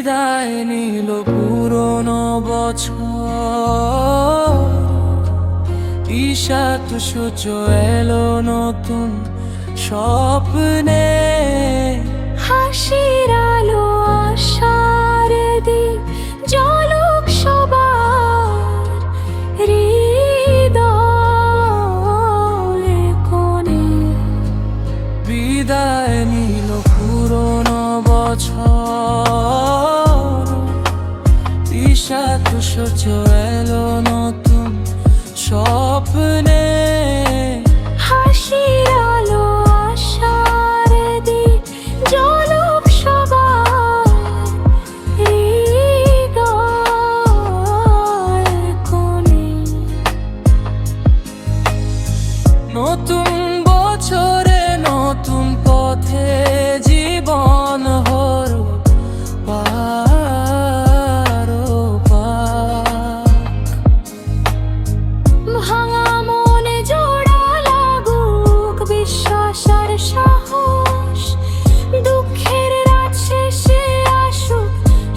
বিদায় নিল পুরনো বছর, ঈশাত সূর্য এলো নতুন স্বপ্নে। হাসির আলো আশার দিক জ্বলুক সবার হৃদয়ে কোণে। বিদায় নিল পুরনো বছর, ঈশাত সূর্য এলো নতুন স্বপ্নে। হাসির আলো আশার দিক জ্বলুক সবার হৃদয়ে কোণে। নতুন বছরে নতুন পথে জীবন হলো ভাঙা মনে জোড়া লাগুক বিশ্বাস আর সাহস। দুঃখের রাত শেষে আসুক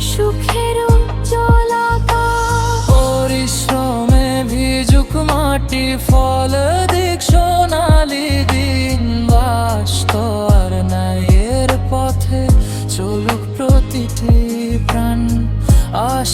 সুখের উজ্জ্বল আকাশ। পরিশ্রমে ভিজুক মাটি, ফল দিক সোনালি দিন। বাস্ত আর ন্যায়ের পথে চলুক প্রতিটি প্রাণ। আশ